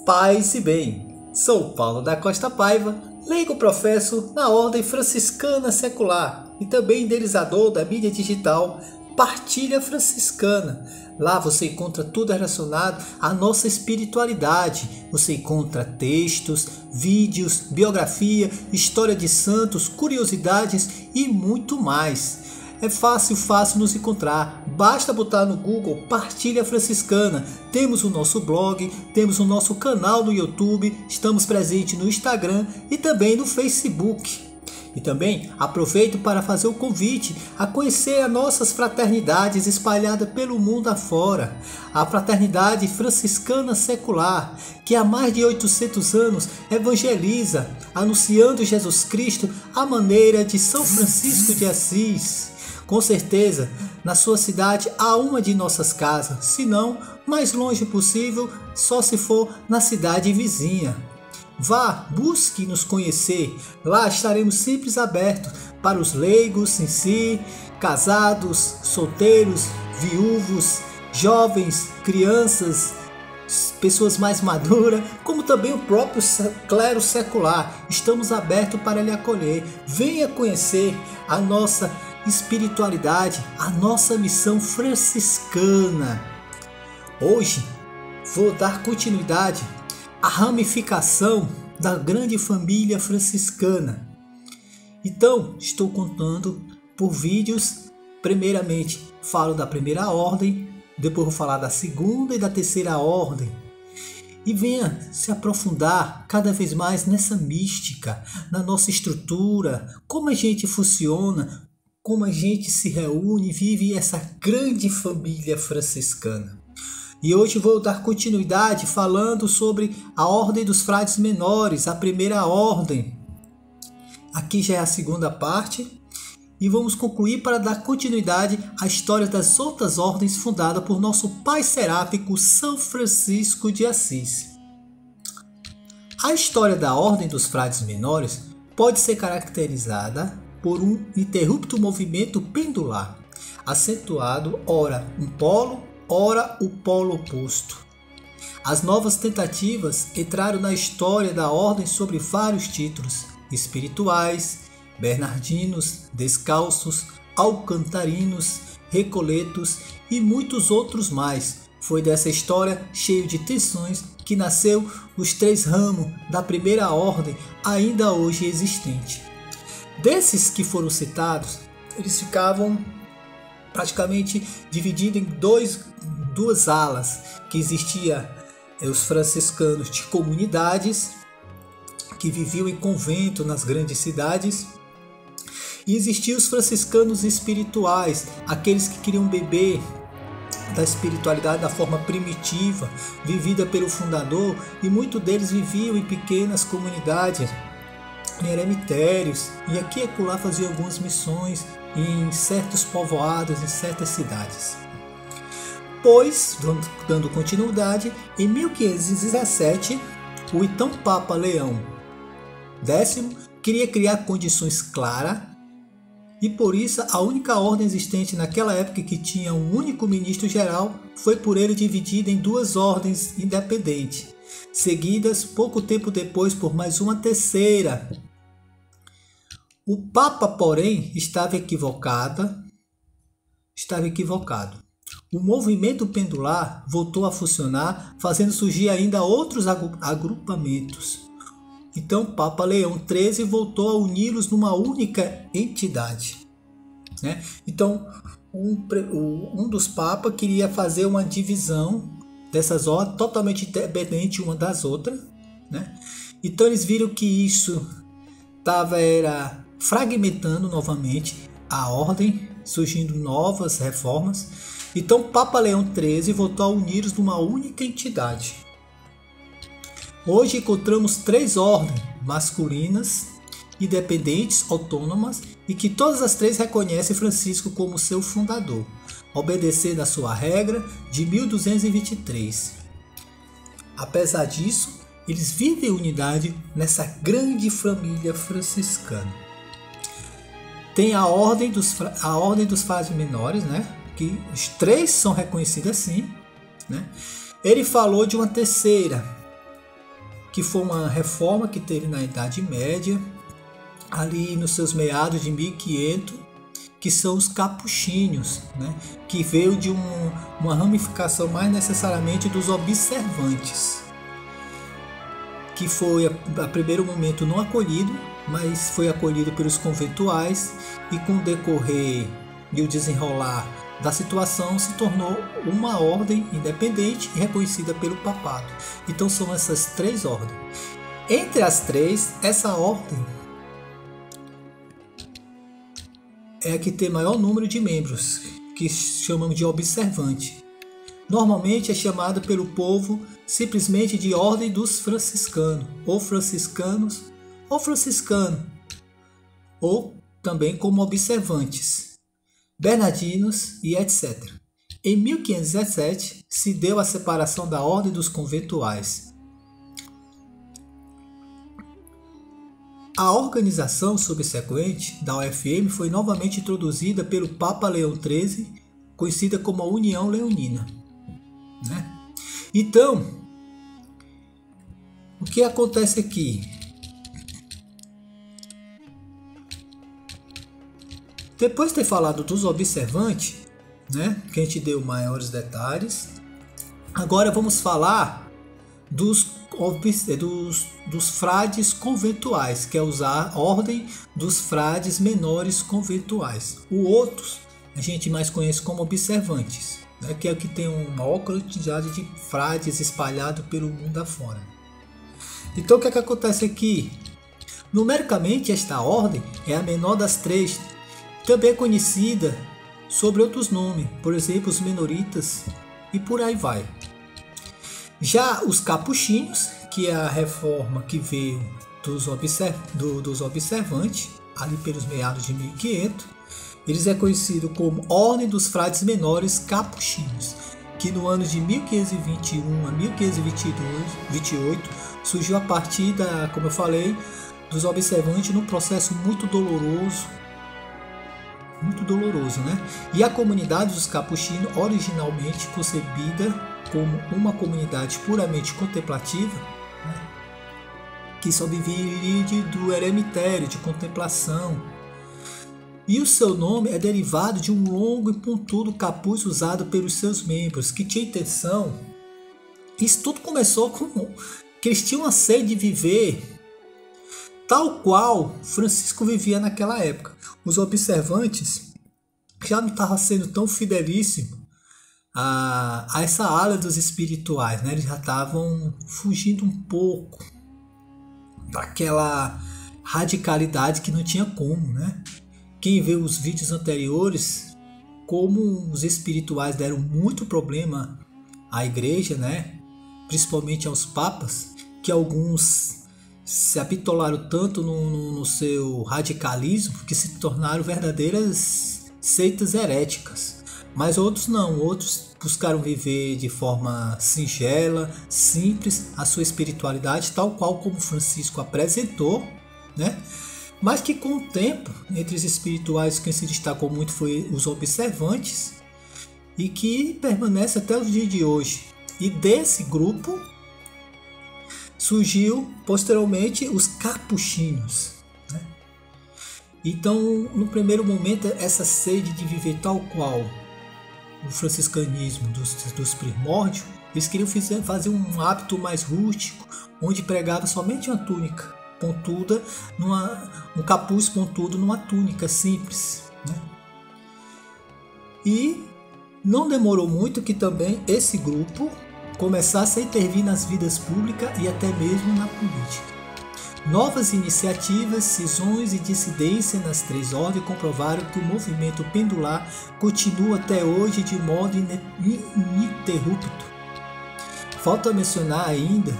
Paz e bem, sou Paulo da Costa Paiva, leigo professo na Ordem Franciscana Secular e também idealizador da mídia digital Partilha Franciscana. Lá você encontra tudo relacionado à nossa espiritualidade. Você encontra textos, vídeos, biografia, história de santos, curiosidades e muito mais. É fácil nos encontrar. Basta botar no Google Partilha Franciscana. Temos o nosso blog, temos o nosso canal no YouTube, estamos presentes no Instagram e também no Facebook. E também aproveito para fazer o convite a conhecer as nossas fraternidades espalhadas pelo mundo afora. A Fraternidade Franciscana Secular, que há mais de 800 anos evangeliza, anunciando Jesus Cristo à maneira de São Francisco de Assis. Com certeza, na sua cidade há uma de nossas casas, se não, mais longe possível, só se for na cidade vizinha. Vá, busque nos conhecer, lá estaremos sempre abertos para os leigos em si, casados, solteiros, viúvos, jovens, crianças, pessoas mais maduras, como também o próprio clero secular. Estamos abertos para lhe acolher. Venha conhecer a nossa espiritualidade, a nossa missão franciscana. Hoje vou dar continuidade à ramificação da grande família franciscana. Então, estou contando por vídeos. Primeiramente, falo da primeira ordem, depois vou falar da segunda e da terceira ordem. E venha se aprofundar cada vez mais nessa mística, na nossa estrutura, como a gente funciona, como a gente se reúne e vive essa grande família franciscana. E hoje vou dar continuidade falando sobre a Ordem dos Frades Menores, a primeira ordem. Aqui já é a segunda parte. E vamos concluir para dar continuidade à história das outras ordens fundadas por nosso pai seráfico São Francisco de Assis. A história da Ordem dos Frades Menores pode ser caracterizada por um interrupto movimento pendular, acentuado ora um polo, ora o polo oposto. As novas tentativas entraram na história da ordem sob vários títulos espirituais, bernardinos, descalços, alcantarinos, recoletos e muitos outros mais. Foi dessa história cheia de tensões que nasceu os três ramos da primeira ordem ainda hoje existente. Desses que foram citados, eles ficavam praticamente divididos em duas alas, que existia os franciscanos de comunidades, que viviam em convento nas grandes cidades, e existiam os franciscanos espirituais, aqueles que queriam beber da espiritualidade da forma primitiva, vivida pelo fundador, e muitos deles viviam em pequenas comunidades, em eremitérios, e aqui e acolá faziam algumas missões em certos povoados, em certas cidades. Pois, dando continuidade, em 1517, o então Papa Leão X queria criar condições claras, e por isso a única ordem existente naquela época que tinha um único ministro geral foi por ele dividida em duas ordens independentes, seguidas pouco tempo depois por mais uma terceira. O Papa, porém, estava equivocado. O movimento pendular voltou a funcionar, fazendo surgir ainda outros agrupamentos. Então, o Papa Leão XIII voltou a uni-los numa única entidade. Então, um dos papas queria fazer uma divisão dessas ordens totalmente independente uma das outras. Então, eles viram que isso era fragmentando novamente a ordem, surgindo novas reformas. Então, Papa Leão XIII voltou a uni-los numa única entidade. Hoje encontramos três ordens masculinas, independentes, autônomas, e que todas as três reconhecem Francisco como seu fundador, obedecendo a sua regra de 1223. Apesar disso, eles vivem unidade nessa grande família franciscana. Tem a ordem dos frades menores, que os três são reconhecidos assim. Ele falou de uma terceira, que foi uma reforma que teve na Idade Média, ali nos seus meados de 1500, que são os capuchinhos, né? Que veio de uma ramificação mais necessariamente dos observantes, que foi a primeiro momento não acolhido, mas foi acolhido pelos conventuais, e com o decorrer e o desenrolar da situação se tornou uma ordem independente e reconhecida pelo papado. Então são essas três ordens. Entre as três, essa ordem é a que tem maior número de membros, que chamamos de observante. Normalmente é chamado pelo povo simplesmente de Ordem dos Franciscanos, ou franciscanos, ou franciscano, ou também como observantes, bernardinos e etc. Em 1517 se deu a separação da Ordem dos Conventuais. A organização subsequente da UFM foi novamente introduzida pelo Papa Leão XIII, conhecida como a União Leonina, né? Então, o que acontece aqui? Depois de ter falado dos observantes, né, que a gente deu maiores detalhes, agora vamos falar dos frades conventuais, que é usar a ordem dos frades menores conventuais. O outros a gente mais conhece como observantes, né, que é o que tem uma maior quantidade de frades espalhado pelo mundo afora. Então o que é que acontece aqui? Numericamente esta ordem é a menor das três, também é conhecida sob outros nomes, por exemplo os menoritas e por aí vai. Já os capuchinhos, que é a reforma que veio dos observantes, ali pelos meados de 1500, eles é conhecido como Ordem dos Frades Menores Capuchinhos, que no ano de 1521 a 1528 surgiu a partir como eu falei, dos observantes num processo muito doloroso, né? E a comunidade dos capuchinhos, originalmente concebida como uma comunidade puramente contemplativa, né, que só vivia do eremitério, de contemplação. E o seu nome é derivado de um longo e pontudo capuz usado pelos seus membros, que tinha intenção. Isso tudo começou com que eles tinham a sede de viver tal qual Francisco vivia naquela época. Os observantes já não estavam sendo tão fidelíssimos a essa ala dos espirituais, né? Eles já estavam fugindo um pouco daquela radicalidade que não tinha como, né? Quem vê os vídeos anteriores, como os espirituais deram muito problema à igreja, né? Principalmente aos papas, que alguns se apitolaram tanto no seu radicalismo que se tornaram verdadeiras seitas heréticas. Mas outros não, outros buscaram viver de forma singela, simples, a sua espiritualidade, tal qual como Francisco apresentou, né? Mas que com o tempo, entre os espirituais, quem se destacou muito foi os observantes, e que permanece até os dias de hoje. E desse grupo surgiu posteriormente os capuchinhos, né? Então, no primeiro momento, essa sede de viver tal qual o franciscanismo dos primórdios, eles queriam fazer um hábito mais rústico, onde pregava somente uma túnica pontuda, um capuz pontudo numa túnica simples, né? E não demorou muito que também esse grupo começasse a intervir nas vidas públicas e até mesmo na política. Novas iniciativas, cisões e dissidências nas três ordens comprovaram que o movimento pendular continua até hoje de modo ininterrupto. Falta mencionar ainda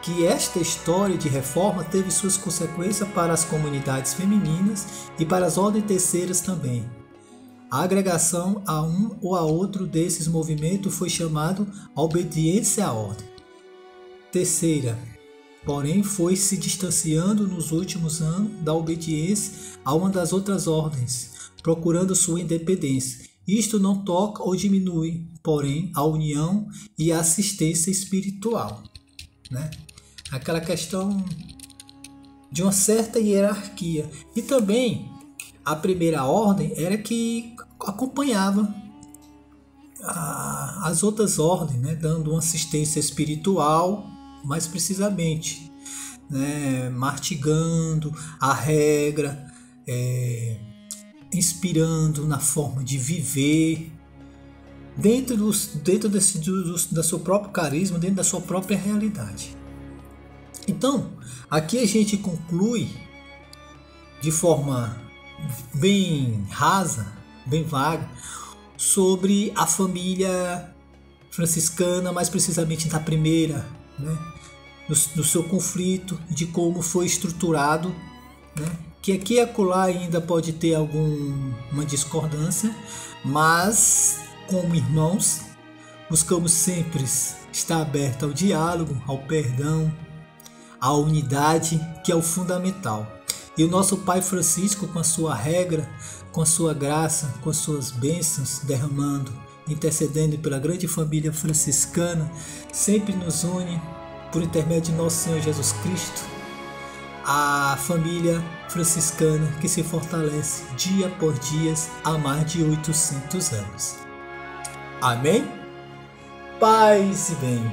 que esta história de reforma teve suas consequências para as comunidades femininas e para as ordens terceiras também. A agregação a um ou a outro desses movimentos foi chamado a obediência à ordem. Terceira, porém, foi se distanciando nos últimos anos da obediência a uma das outras ordens, procurando sua independência. Isto não toca ou diminui, porém, a união e a assistência espiritual, né? aquela questão de uma certa hierarquia. E também a primeira ordem era que acompanhava as outras ordens, né, dando uma assistência espiritual, mais precisamente, né, mastigando a regra, inspirando na forma de viver, dentro da seu próprio carisma, dentro da sua própria realidade. Então, aqui a gente conclui de forma bem rasa, bem vaga, sobre a família franciscana, mais precisamente da primeira, né, do seu conflito, de como foi estruturado, né, que aqui e acolá ainda pode ter alguma discordância, mas como irmãos buscamos sempre estar aberto ao diálogo, ao perdão, à unidade, que é o fundamental. E o nosso Pai Francisco, com a sua regra, com a sua graça, com as suas bênçãos derramando, intercedendo pela grande família franciscana, sempre nos une, por intermédio de nosso Senhor Jesus Cristo, a família franciscana que se fortalece dia por dia há mais de 800 anos. Amém? Paz e bem.